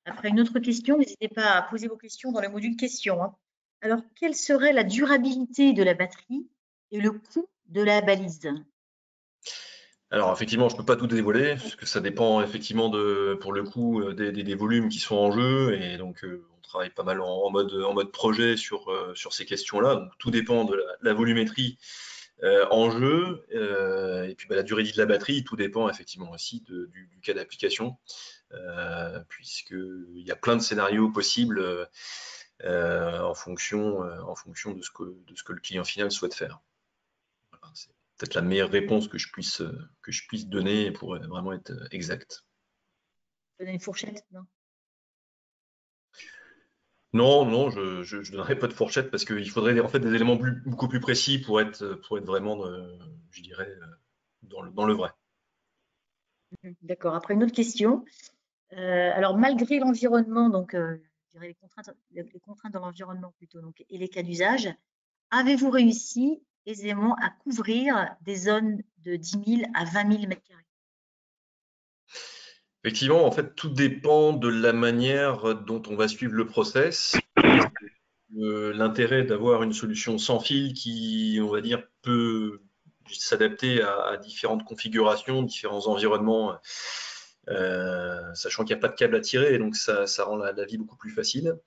Après, une autre question, n'hésitez pas à poser vos questions dans le module questions, hein. Alors, quelle serait la durabilité de la batterie et le coût de la balise? Alors effectivement, je ne peux pas tout dévoiler, parce que ça dépend effectivement pour le coup, des volumes qui sont en jeu, et donc on travaille pas mal en mode projet sur ces questions-là. Donc tout dépend de la volumétrie en jeu, et puis la durée de vie de la batterie, tout dépend effectivement aussi du cas d'application, puisqu'il y a plein de scénarios possibles en fonction de ce que le client final souhaite faire. Voilà, c'est peut-être la meilleure réponse que je puisse donner pour vraiment être exact. Donner une fourchette, non? Non, je ne donnerai pas de fourchette parce qu'il faudrait en fait des éléments beaucoup plus précis pour être vraiment, je dirais, dans le vrai. D'accord. Après, une autre question. Alors, malgré l'environnement, donc je dirais les contraintes de l'environnement plutôt, donc, et les cas d'usage, avez-vous réussi aisément à couvrir des zones de 10 000 à 20 000 mètres carrés? Effectivement, en fait, tout dépend de la manière dont on va suivre le process. L'intérêt d'avoir une solution sans fil qui, on va dire, peut s'adapter à différentes configurations, différents environnements, sachant qu'il n'y a pas de câble à tirer, et donc ça rend la vie beaucoup plus facile.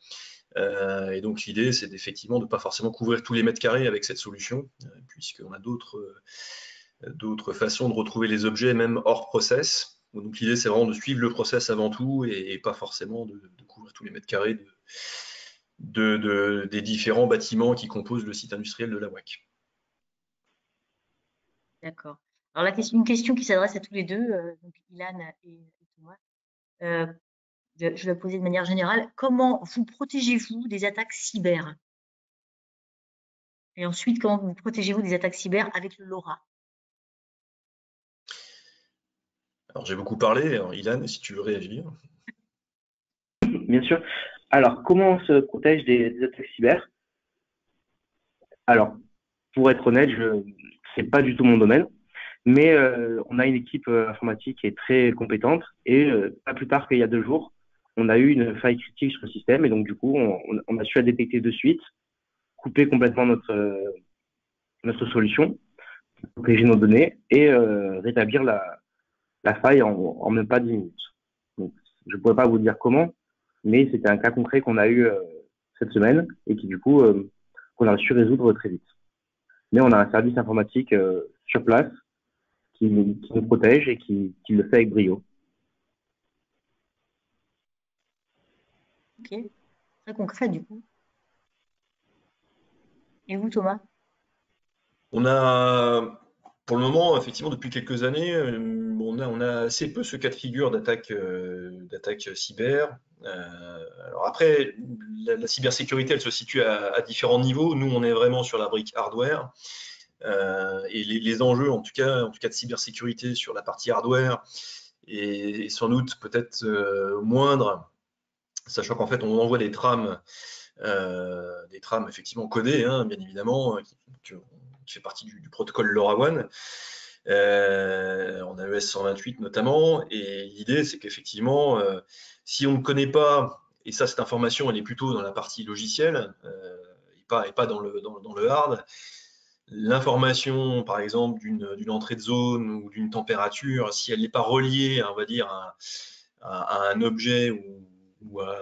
Et donc l'idée, c'est effectivement de ne pas forcément couvrir tous les mètres carrés avec cette solution, puisqu'on a d'autres façons de retrouver les objets, même hors process. Donc l'idée, c'est vraiment de suivre le process avant tout et pas forcément de couvrir tous les mètres carrés des différents bâtiments qui composent le site industriel de la WAC. D'accord. Alors, une question qui s'adresse à tous les deux, donc Ilan et Thomas. Je vais la poser de manière générale. Comment vous protégez-vous des attaques cyber? Et ensuite, comment vous protégez-vous des attaques cyber avec le LoRa? Alors, j'ai beaucoup parlé. Alors, Ilan, si tu veux réagir. Bien sûr. Alors, comment on se protège des attaques cyber? Alors, pour être honnête, c'est pas du tout mon domaine, mais on a une équipe informatique qui est très compétente et pas plus tard qu'il y a 2 jours, on a eu une faille critique sur le système et donc du coup, on a su la détecter de suite, couper complètement notre solution, protéger nos données et rétablir la faille en même pas 10 minutes. Donc, je ne pourrais pas vous dire comment, mais c'était un cas concret qu'on a eu cette semaine et qui du coup qu'on a su résoudre très vite. Mais on a un service informatique sur place qui nous protège et qui le fait avec brio. Ok, très concret du coup. Et vous, Thomas? On a, pour le moment, effectivement, depuis quelques années, on a assez peu ce cas de figure d'attaque cyber. Alors après, la cybersécurité, elle se situe à différents niveaux. Nous, on est vraiment sur la brique hardware. Et les enjeux, en tout cas de cybersécurité sur la partie hardware, est sans doute peut-être moindre, sachant qu'en fait, on envoie des trames effectivement codées, hein, bien évidemment, qui fait partie du protocole LoRaWAN, en AES 128 notamment. Et l'idée, c'est qu'effectivement, si on ne connaît pas, et ça, cette information, elle est plutôt dans la partie logicielle, et pas dans le hard, l'information, par exemple, d'une entrée de zone ou d'une température, si elle n'est pas reliée, on va dire, à un objet ou à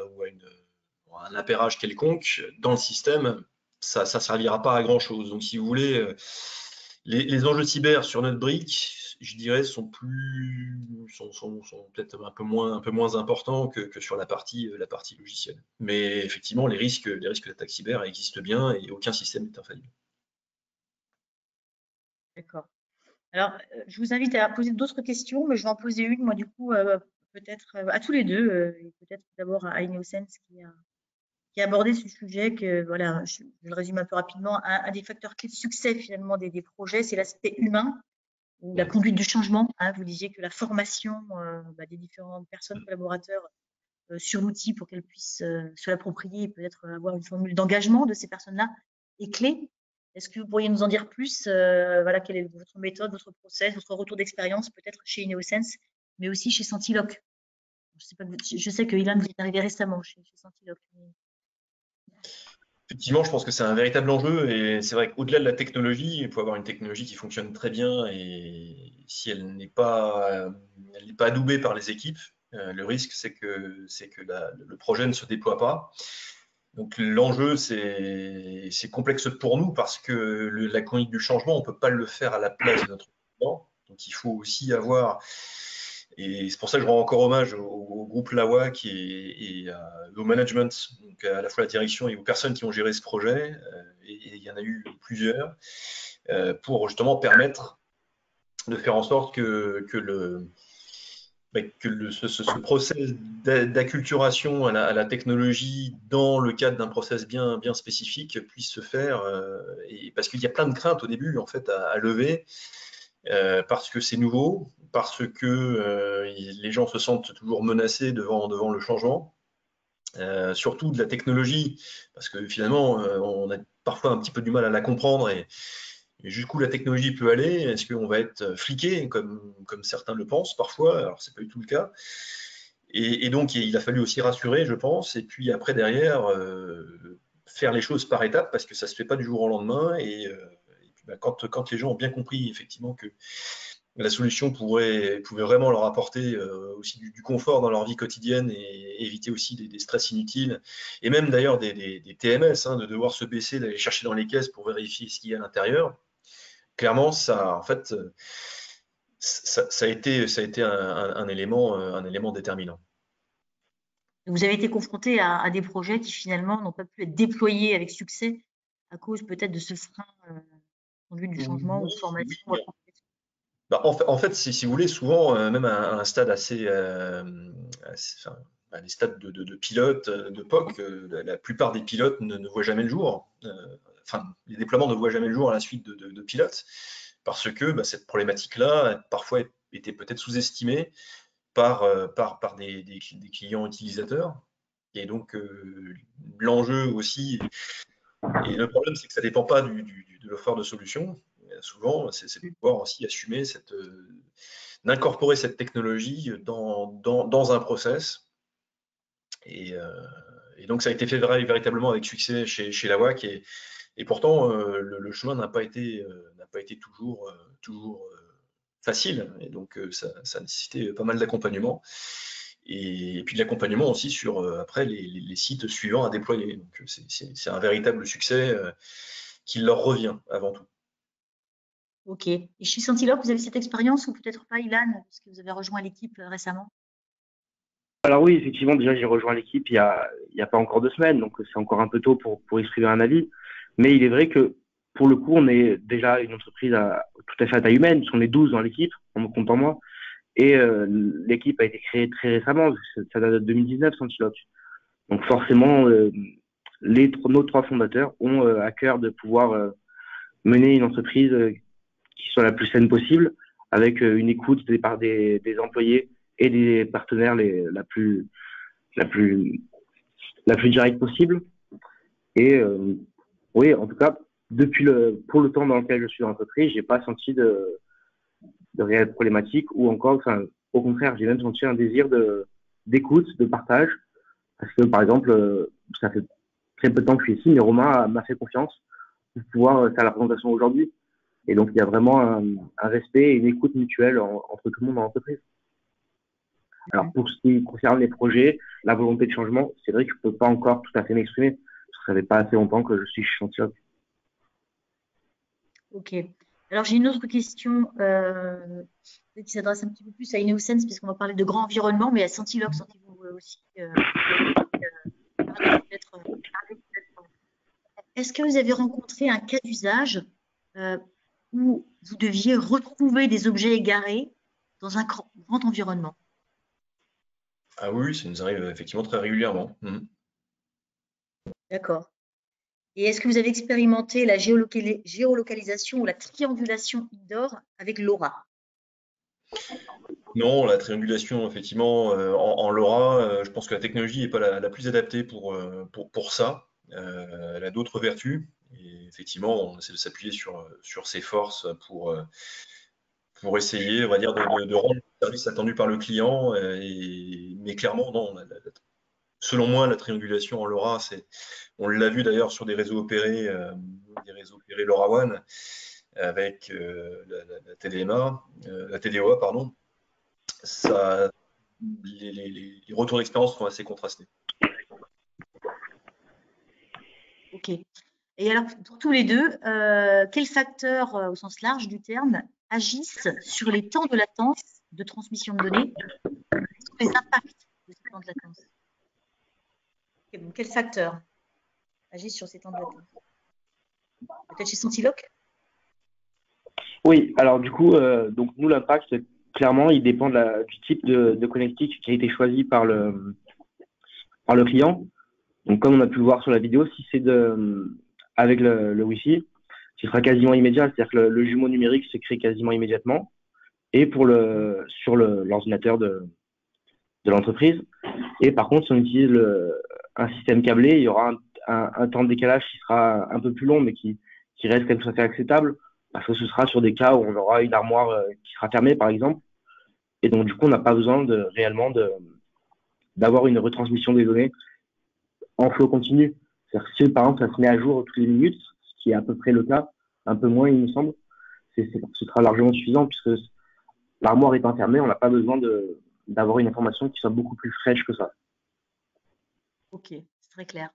un appairage quelconque dans le système, ça ne servira pas à grand chose. Donc, si vous voulez, les enjeux cyber sur notre brique, je dirais, sont peut-être un peu moins importants que sur la partie logicielle. Mais effectivement, les risques d'attaque cyber existent bien et aucun système n'est infaillible. D'accord. Alors, je vous invite à poser d'autres questions, mais je vais en poser une, moi, du coup, peut-être à tous les deux, et peut-être d'abord à Innocence qui a abordé ce sujet que, voilà, je le résume un peu rapidement. Un des facteurs clés de succès, finalement, des projets, c'est l'aspect humain ou la conduite du changement. Hein. Vous disiez que la formation des différentes personnes, collaborateurs sur l'outil pour qu'elles puissent se l'approprier et peut-être avoir une formule d'engagement de ces personnes-là est clé. Est-ce que vous pourriez nous en dire plus? Voilà, quelle est votre méthode, votre process, votre retour d'expérience peut-être chez Innocence, mais aussi chez Sentiloc? Je sais que Ilan, vous est arrivé récemment chez Sentiloc. Effectivement, je pense que c'est un véritable enjeu et c'est vrai qu'au-delà de la technologie, il faut avoir une technologie qui fonctionne très bien et si elle n'est pas adoubée par les équipes, le risque c'est que le projet ne se déploie pas. Donc l'enjeu c'est complexe pour nous parce que la conduite du changement, on ne peut pas le faire à la place de notre client. Donc il faut aussi avoir, et c'est pour ça que je rends encore hommage au groupe Lawak et au management, donc à la fois la direction et aux personnes qui ont géré ce projet, et il y en a eu plusieurs, pour justement permettre de faire en sorte que ce process d'acculturation à la technologie dans le cadre d'un process bien spécifique puisse se faire, et parce qu'il y a plein de craintes au début en fait à lever. Parce que c'est nouveau, parce que les gens se sentent toujours menacés devant le changement, surtout de la technologie, parce que finalement, on a parfois un petit peu du mal à la comprendre et jusqu'où la technologie peut aller. Est-ce qu'on va être fliqué, comme certains le pensent parfois? Alors, c'est pas du tout le cas. Et donc, il a fallu aussi rassurer, je pense, et puis après, derrière, faire les choses par étapes, parce que ça se fait pas du jour au lendemain, et puis, quand les gens ont bien compris effectivement que la solution pouvait vraiment leur apporter aussi du confort dans leur vie quotidienne et éviter aussi des stress inutiles, et même d'ailleurs des TMS, hein, de devoir se baisser, d'aller chercher dans les caisses pour vérifier ce qu'il y a à l'intérieur. Clairement, ça, en fait, ça a été un élément déterminant. Vous avez été confronté à des projets qui finalement n'ont pas pu être déployés avec succès à cause peut-être de ce frein conduite du changement ou de formation. En fait, si vous voulez, souvent, même à un stade enfin, les stades de pilote, de POC, la plupart des pilotes ne voient jamais le jour. Enfin, les déploiements ne voient jamais le jour à la suite de pilotes, parce que cette problématique-là a parfois été peut-être sous-estimée par des clients utilisateurs. Et donc, l'enjeu aussi, et le problème, c'est que ça ne dépend pas de l'offre de solution. Souvent, c'est de pouvoir aussi assumer d'incorporer cette technologie dans un process. Et donc, ça a été fait véritablement avec succès chez la WAC. Et pourtant, le chemin n'a pas été toujours facile. Et donc, ça a nécessité pas mal d'accompagnement. Et puis de l'accompagnement aussi sur après les sites suivants à déployer. Donc, c'est un véritable succès qui leur revient avant tout. Ok. Et chez Centiloc, vous avez cette expérience ou peut-être pas, Ilan, parce que vous avez rejoint l'équipe récemment? Alors oui, effectivement, déjà j'ai rejoint l'équipe il y a pas encore 2 semaines, donc c'est encore un peu tôt pour exprimer un avis. Mais il est vrai que pour le coup, on est déjà une entreprise tout à fait à taille humaine, puisqu'on est 12 dans l'équipe, en me comptant moi. Et l'équipe a été créée très récemment, ça date de 2019, Centiloc. Donc forcément, nos 3 fondateurs ont à cœur de pouvoir mener une entreprise qui soit la plus saine possible, avec une écoute des employés et des partenaires la plus directe possible. Et oui, en tout cas, pour le temps dans lequel je suis dans l'entreprise, j'ai pas senti de réelle problématique, ou encore, enfin, au contraire, j'ai même senti un désir d'écoute, de partage, parce que par exemple, ça fait très peu de temps que je suis ici, mais Romain m'a fait confiance pour pouvoir faire la présentation aujourd'hui. Et donc, il y a vraiment un respect et une écoute mutuelle entre tout le monde dans l'entreprise. Alors, pour ce qui concerne les projets, la volonté de changement, c'est vrai que je ne peux pas encore tout à fait m'exprimer, parce que ça fait pas assez longtemps que je suis chez Centiloc. Ok. Alors, j'ai une autre question qui s'adresse un petit peu plus à Ineosense, puisqu'on va parler de grand environnement, mais à Centiloc, sentez-vous aussi parler peut-être. Est-ce que vous avez rencontré un cas d'usage où vous deviez retrouver des objets égarés dans un grand environnement? Ah oui, ça nous arrive effectivement très régulièrement. D'accord. Et est-ce que vous avez expérimenté la géolocalisation ou la triangulation indoor avec LoRa? Non, la triangulation, effectivement, en LoRa, je pense que la technologie n'est pas la plus adaptée pour ça. Elle a d'autres vertus. Et effectivement, on essaie de s'appuyer sur ses forces pour essayer, on va dire, de rendre le service attendu par le client. Mais clairement, non. Selon moi, la triangulation en LoRa, on l'a vu d'ailleurs sur des réseaux opérés LoRaWAN avec la TDMA, la TDOA, pardon. Les retours d'expérience sont assez contrastés. Ok. Et alors, pour tous les deux, quels facteurs, au sens large du terme, agissent sur les temps de latence de transmission de données? Quels sont les impacts de ces temps de latence? Quels facteurs agissent sur ces temps de latence? Peut-être chez Centiloc? Oui, alors du coup, donc nous, l'impact, clairement, il dépend du type de connectique qui a été choisi par le client. Donc, comme on a pu le voir sur la vidéo, si c'est avec le Wi-Fi, ce sera quasiment immédiat, c'est-à-dire que le jumeau numérique se crée quasiment immédiatement. Et sur l'ordinateur de l'entreprise. Et par contre, si on utilise un système câblé, il y aura un temps de décalage qui sera un peu plus long, mais qui reste quand même tout à fait acceptable, parce que ce sera sur des cas où on aura une armoire qui sera fermée, par exemple. Et donc, du coup, on n'a pas besoin réellement d'avoir une retransmission des données en flot continu. C'est-à-dire que si, par exemple, ça se met à jour toutes les minutes, ce qui est à peu près le cas, un peu moins, il me semble, ce sera largement suffisant, puisque l'armoire est fermée, on n'a pas besoin d'avoir une information qui soit beaucoup plus fraîche que ça. Ok, c'est très clair.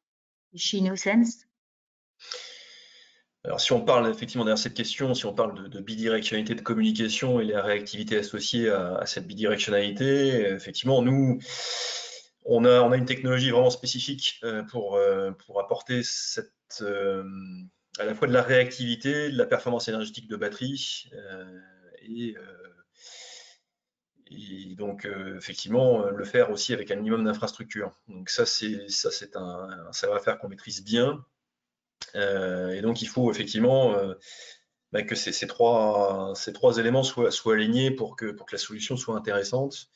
Et chez Ineosense? Alors, si on parle effectivement derrière cette question, si on parle de bidirectionnalité de communication et la réactivité associée à cette bidirectionnalité, effectivement, nous, on a une technologie vraiment spécifique pour apporter à la fois de la réactivité, de la performance énergétique de batterie et Et donc, effectivement, le faire aussi avec un minimum d'infrastructure. Donc ça, c'est un savoir-faire qu'on maîtrise bien. Et donc, il faut effectivement que ces trois éléments soient alignés pour que la solution soit intéressante,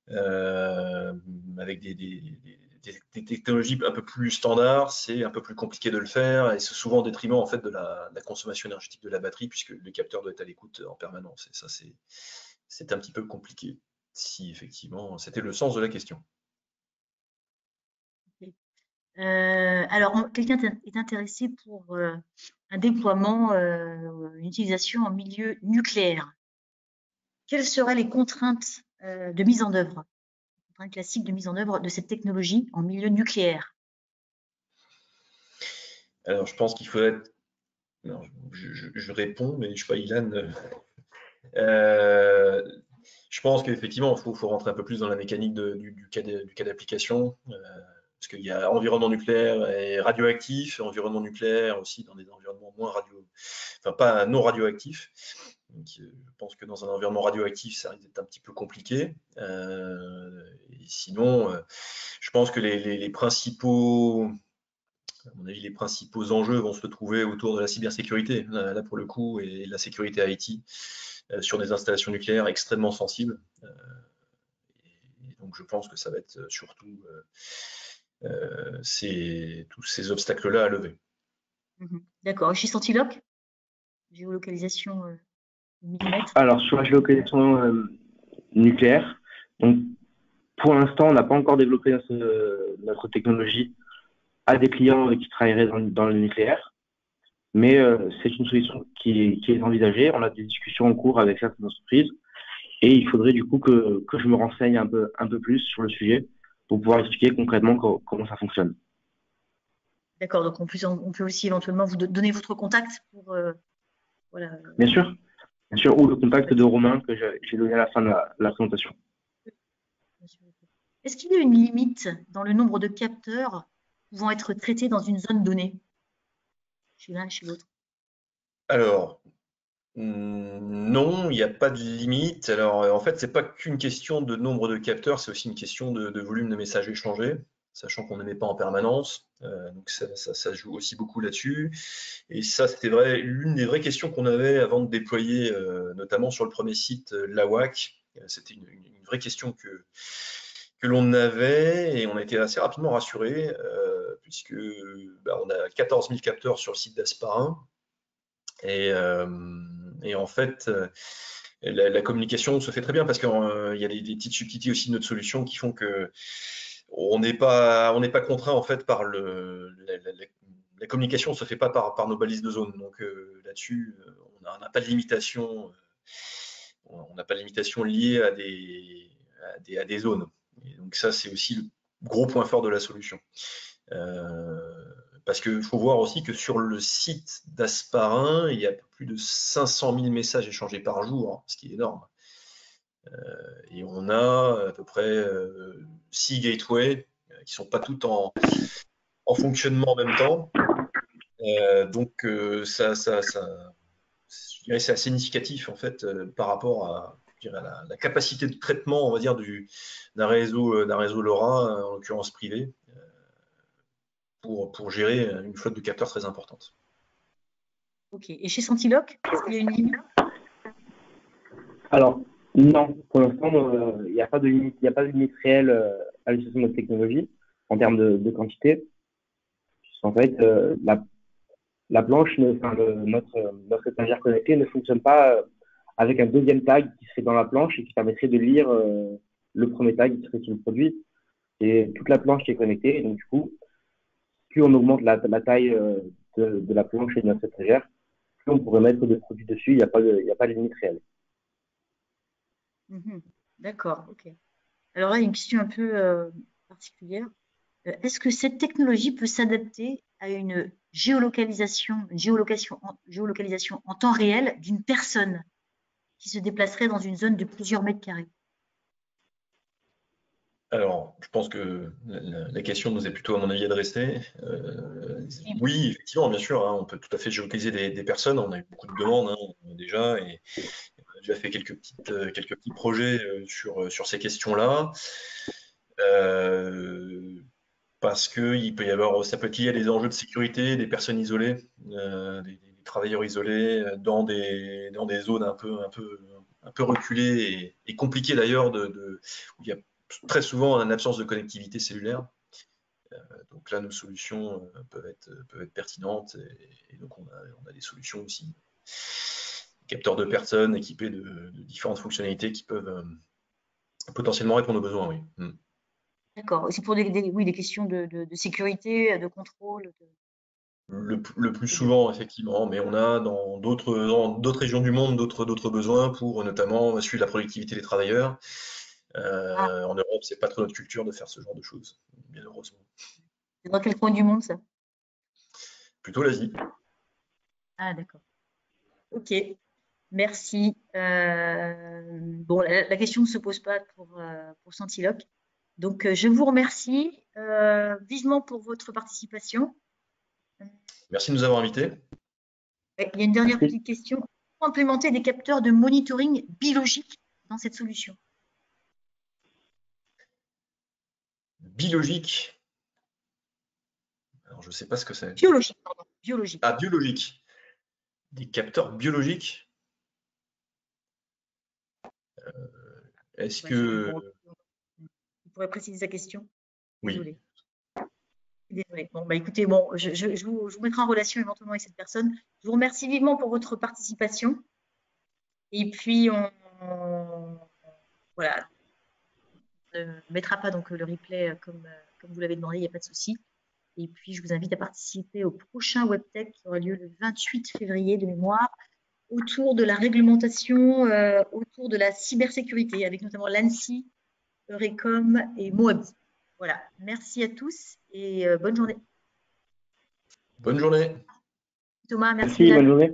avec des technologies un peu plus standards, c'est un peu plus compliqué de le faire et c'est souvent au détriment en fait de la consommation énergétique de la batterie puisque le capteur doit être à l'écoute en permanence. Et ça, c'est un petit peu compliqué. Si effectivement, c'était le sens de la question. Alors, quelqu'un est intéressé pour un déploiement, une utilisation en milieu nucléaire. Quelles seraient les contraintes de mise en œuvre, les contraintes classiques de mise en œuvre de cette technologie en milieu nucléaire? Alors, je pense qu'il faudrait être. Non, je réponds, mais je ne sais pas, Ilan. Je pense qu'effectivement, il faut rentrer un peu plus dans la mécanique du cas d'application, parce qu'il y a environnement nucléaire et radioactif, environnement nucléaire aussi dans des environnements pas non radioactifs. Donc, je pense que dans un environnement radioactif, ça risque d'être un petit peu compliqué. Et sinon, je pense que les principaux enjeux vont se trouver autour de la cybersécurité, là pour le coup, et la sécurité IT sur des installations nucléaires extrêmement sensibles. Et donc je pense que ça va être surtout tous ces obstacles-là à lever. D'accord. Chez Centiloc, géolocalisation au millimètre. Alors, sur la géolocalisation nucléaire, donc, pour l'instant, on n'a pas encore développé notre technologie à des clients qui travailleraient dans le nucléaire, mais c'est une solution qui est envisagée. On a des discussions en cours avec certaines entreprises et il faudrait du coup que je me renseigne un peu plus sur le sujet pour pouvoir expliquer concrètement comment ça fonctionne. D'accord, donc on peut aussi éventuellement vous donner votre contact pour voilà. Bien sûr, ou le contact de Romain que j'ai donné à la fin de la présentation. Est-ce qu'il y a une limite dans le nombre de capteurs pouvant être traités dans une zone donnée, chez l'un et chez l'autre? Alors, non, il n'y a pas de limite. Alors, en fait, c'est pas qu'une question de nombre de capteurs, c'est aussi une question de volume de messages échangés, sachant qu'on n'émet pas en permanence. Donc, ça joue aussi beaucoup là-dessus. Et ça, c'était l'une des vraies questions qu'on avait avant de déployer, notamment sur le premier site, l'AWAC. C'était une vraie question que l'on avait et on a été assez rapidement rassurés, puisque on a 14 000 capteurs sur le site d'Asparin. Et en fait, la communication se fait très bien parce qu'il y a des petites subtilités aussi de notre solution qui font que on n'est pas contraint en fait par la communication se fait pas par nos balises de zone. Donc là-dessus, on n'a pas de limitation. On n'a pas de limitation liée à des zones. Et donc ça, c'est aussi le gros point fort de la solution. Parce qu'il faut voir aussi que sur le site d'Asparin, il y a plus de 500 000 messages échangés par jour, hein, ce qui est énorme. Et on a à peu près 6 gateways qui ne sont pas toutes en fonctionnement en même temps. Donc je dirais c'est assez significatif en fait par rapport à la capacité de traitement, on va dire, d'un réseau LoRa, en l'occurrence privé, pour gérer une flotte de capteurs très importante. Ok. Et chez Centiloc, est-ce qu'il y a une limite? Alors, non, pour l'instant, il n'y a pas de limite réelle à l'utilisation de notre technologie en termes de quantité. En fait, la planche, notre étagère connectée ne fonctionne pas avec un deuxième tag qui serait dans la planche et qui permettrait de lire le premier tag qui serait sur le produit. C'est toute la planche qui est connectée. Et donc, du coup, plus on augmente la taille de la planche et de notre étagère, plus on pourrait mettre des produits dessus. Il n'y a pas de limite réelle. D'accord, ok. Alors là, il y a une question un peu particulière. Est-ce que cette technologie peut s'adapter à une géolocalisation en temps réel d'une personne qui se déplacerait dans une zone de plusieurs mètres carrés? Alors, je pense que la question nous est plutôt, à mon avis, adressée. Oui, effectivement, bien sûr, hein, on peut tout à fait géolocaliser des personnes. On a eu beaucoup de demandes déjà, et déjà fait quelques petits projets sur ces questions-là. Parce que ça peut être lié à des enjeux de sécurité, des personnes isolées, des travailleurs isolés dans des zones un peu reculées et compliquées d'ailleurs, où il y a très souvent une absence de connectivité cellulaire. Donc là, nos solutions peuvent être pertinentes et donc on a des solutions aussi. Capteurs de personnes équipés de différentes fonctionnalités qui peuvent potentiellement répondre aux besoins, oui. D'accord. C'est pour oui, des questions de sécurité, de contrôle. Le plus souvent, effectivement, mais on a dans d'autres régions du monde d'autres besoins pour notamment suivre la productivité des travailleurs. En Europe, c'est pas trop notre culture de faire ce genre de choses, bien heureusement. C'est dans quel coin du monde, ça? Plutôt l'Asie. Ah, d'accord. Ok, merci. Bon, la question ne se pose pas pour Centiloc. Donc, je vous remercie vivement pour votre participation. Merci de nous avoir invités. Il y a une dernière petite question. Comment implémenter des capteurs de monitoring biologique dans cette solution? Biologique. Alors, je ne sais pas ce que c'est. Biologique, pardon. Biologique. Ah, biologique. Des capteurs biologiques. Est-ce que... Vous pourrez préciser sa question? Oui. Désolée. Désolée. Bon, bah écoutez, bon, je vous mettrai en relation éventuellement avec cette personne. Je vous remercie vivement pour votre participation. Et puis, voilà, on ne mettra pas donc le replay comme vous l'avez demandé, il n'y a pas de souci. Et puis, je vous invite à participer au prochain WebTech qui aura lieu le 28 février de mémoire, autour de la réglementation, autour de la cybersécurité, avec notamment l'ANSSI, Eurecom et Moabi. Voilà, merci à tous et bonne journée. Bonne journée. Thomas, merci. Merci, bonne journée.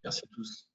Merci à tous.